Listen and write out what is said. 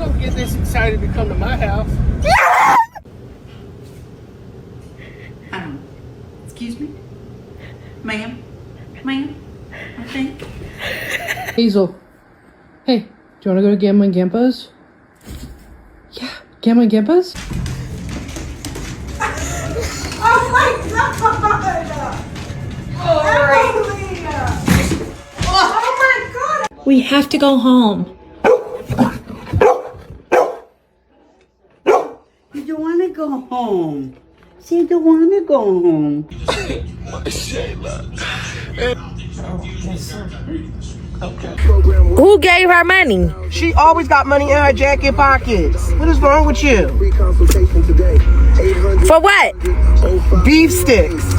don't get this excited to come to my house. Excuse me? Ma'am? Ma'am? I think. Hazel. Hey, do you want to go to Gamma and Gampa's? Yeah, Gamma and Gampa's? Oh my god! Oh my god! We have to go home. You don't want to go home. She don't want to go home. Who gave her money? She always got money in her jacket pockets. What is wrong with you? For what? Beef sticks.